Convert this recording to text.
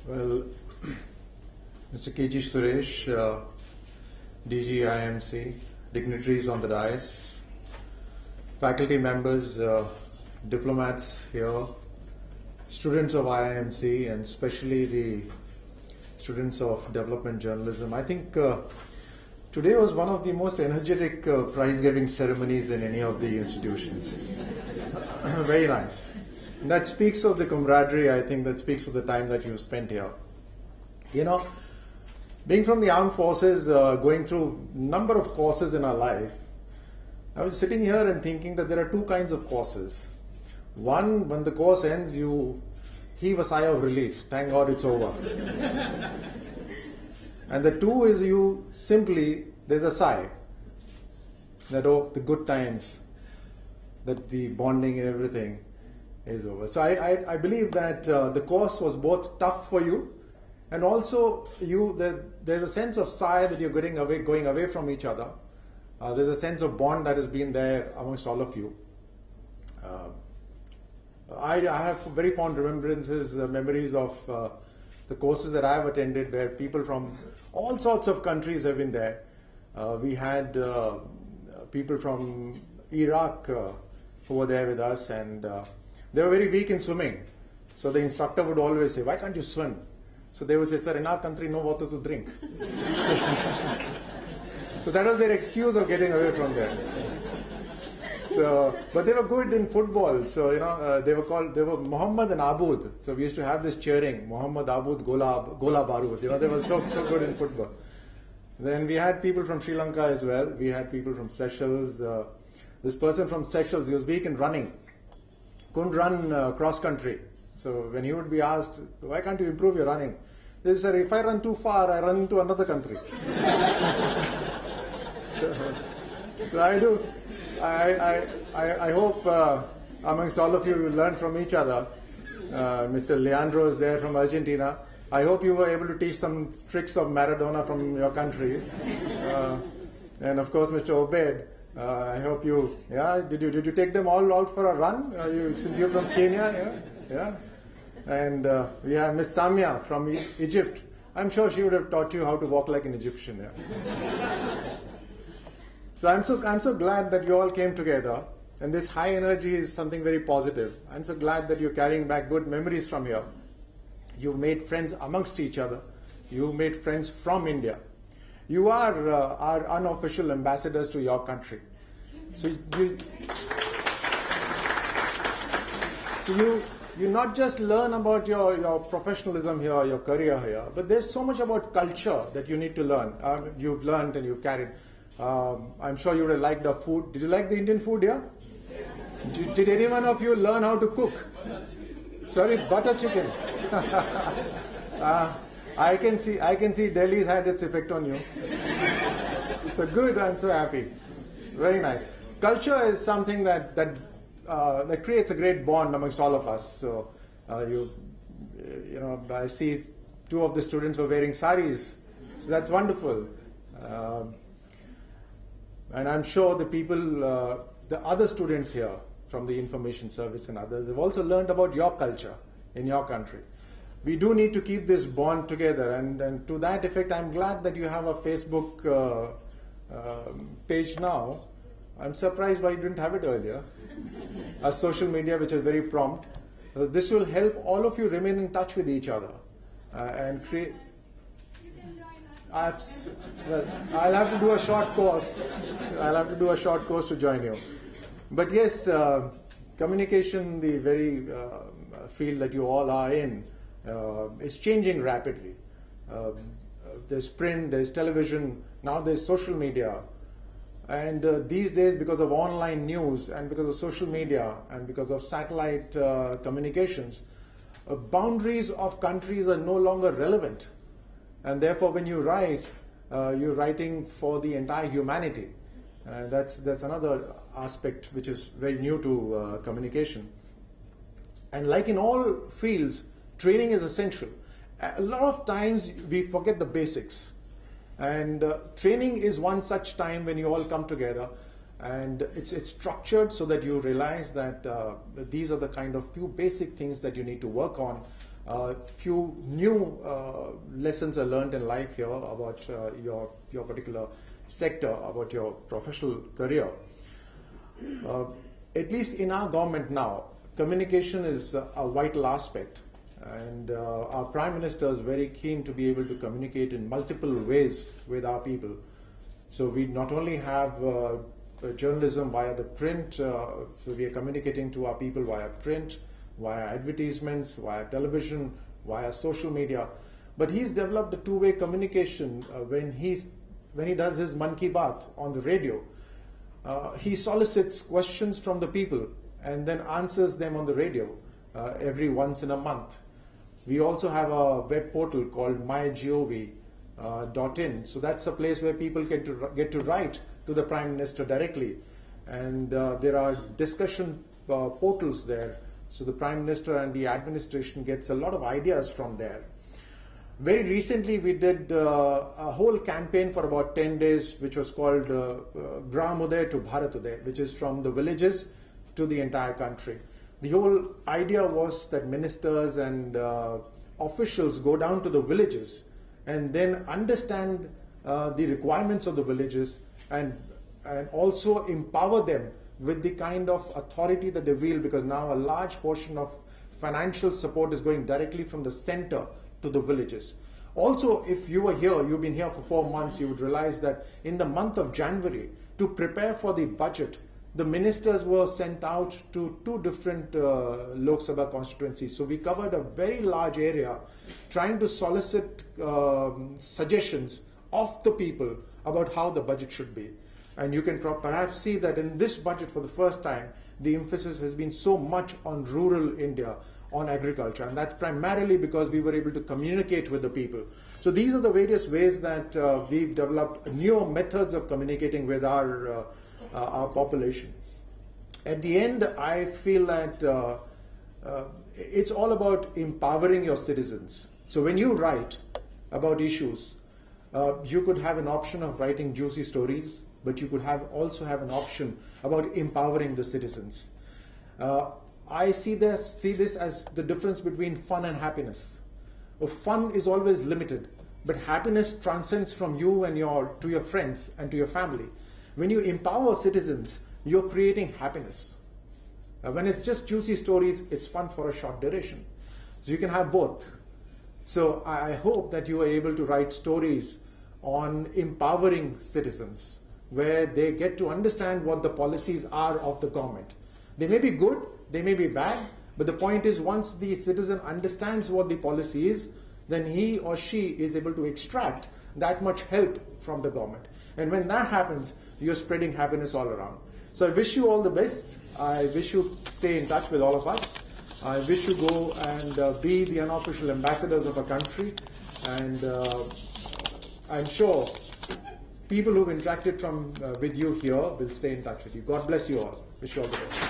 Well, Mr. K.G. Suresh, DG IMC, dignitaries on the dais, faculty members, diplomats here, students of IIMC, and especially the students of development journalism. I think today was one of the most energetic prize-giving ceremonies in any of the institutions. Very nice. And that speaks of the camaraderie. I think that speaks of the time that you spent here. You know, being from the armed forces, going through a number of courses in our life, I was sitting here and thinking that there are two kinds of courses. One, when the course ends, you heave a sigh of relief. Thank God it's over. And the two is you simply, there's a sigh that, oh, the good times, that the bonding and everything is over. So I believe that the course was both tough for you, and also there's a sense of sigh that you're going away from each other. There's a sense of bond that has been there amongst all of you. I have very fond remembrances, memories of the courses that I have attended, where people from all sorts of countries have been there. We had people from Iraq who were there with us, and they were very weak in swimming. So the instructor would always say, "Why can't you swim?" So they would say, "Sir, in our country, no water to drink." So that was their excuse of getting away from there. So, but they were good in football. So, you know, they were Muhammad and Aboud. So we used to have this cheering, Muhammad Aboud Gola Barood. You know, they were so good in football. Then we had people from Sri Lanka as well. We had people from Seychelles. This person from Seychelles, he was weak in running. Couldn't run cross country. So when he would be asked, "Why can't you improve your running?" They said, "If I run too far, I run into another country." So I do. I hope amongst all of you learn from each other. Mr. Leandro is there from Argentina. I hope you were able to teach some tricks of Maradona from your country. And of course, Mr. Obed, I hope you, did you take them all out for a run? Since you're from Kenya, yeah. And we have Miss Samia from Egypt. I'm sure she would have taught you how to walk like an Egyptian. Yeah. So I'm so glad that you all came together, and this high energy is something very positive. I'm so glad that you're carrying back good memories from here. You've made friends amongst each other. You've made friends from India. You are our unofficial ambassadors to your country. So you not just learn about your professionalism here, your career here, but there's so much about culture that you need to learn. You've learned and you've carried. I'm sure you would have liked our food. Did you like the Indian food here? Yes. Did any one of you learn how to cook? Sorry, butter chicken. I can see Delhi's had its effect on you. So good, I'm so happy. Very nice. Culture is something that creates a great bond amongst all of us. So you know, I see two of the students were wearing saris. So that's wonderful. And I'm sure the people, the other students here from the information service and others have also learned about your culture in your country. We do need to keep this bond together, and to that effect, I'm glad that you have a Facebook page now. I'm surprised why you didn't have it earlier. A social media which is very prompt. This will help all of you remain in touch with each other and create. Well, I'll have to do a short course. I'll have to do a short course to join you. But yes, communication, the very field that you all are in, is changing rapidly. There's print, there's television, now there's social media. And these days, because of online news and because of social media and because of satellite communications, boundaries of countries are no longer relevant. And therefore, when you write, you're writing for the entire humanity. That's another aspect which is very new to communication. And like in all fields, training is essential. A lot of times we forget the basics. And training is one such time when you all come together, and it's structured so that you realize that these are the kind of few basic things that you need to work on Few new lessons are learned in life here about your particular sector, about your professional career. At least in our government now, communication is a vital aspect, and our Prime Minister is very keen to be able to communicate in multiple ways with our people. So we not only have journalism via the print, so we are communicating to our people via print, via advertisements, via television, via social media. But he's developed a two-way communication when he does his Man Ki Baat on the radio. He solicits questions from the people and then answers them on the radio every once in a month. We also have a web portal called mygov.in. So that's a place where people get to write to the Prime Minister directly. And there are discussion portals there. So the Prime Minister and the administration gets a lot of ideas from there. Very recently, we did a whole campaign for about 10 days, which was called Gram Uday to Bharat Uday, which is from the villages to the entire country. The whole idea was that ministers and officials go down to the villages and then understand the requirements of the villages and also empower them with the kind of authority that they wield, because now a large portion of financial support is going directly from the center to the villages. Also, if you were here, you've been here for 4 months, you would realize that in the month of January, to prepare for the budget, the ministers were sent out to 2 different Lok Sabha constituencies. So we covered a very large area trying to solicit suggestions of the people about how the budget should be. And you can perhaps see that in this budget for the first time, the emphasis has been so much on rural India, on agriculture. And that's primarily because we were able to communicate with the people. So these are the various ways that we've developed new methods of communicating with our population. At the end, I feel that it's all about empowering your citizens. So when you write about issues, you could have an option of writing juicy stories, but you could also have an option about empowering the citizens. I see this as the difference between fun and happiness. Fun is always limited, but happiness transcends from you and to your friends and to your family. When you empower citizens, you're creating happiness. When it's just juicy stories, it's fun for a short duration. So you can have both. So I hope that you are able to write stories on empowering citizens, where they get to understand what the policies are of the government. They may be good, they may be bad, but the point is, once the citizen understands what the policy is, then he or she is able to extract that much help from the government. And when that happens, you're spreading happiness all around. So I wish you all the best. I wish you stay in touch with all of us. I wish you go and be the unofficial ambassadors of a country. And I'm sure people who've interacted with you here will stay in touch with you. God bless you all. Wish you all the best.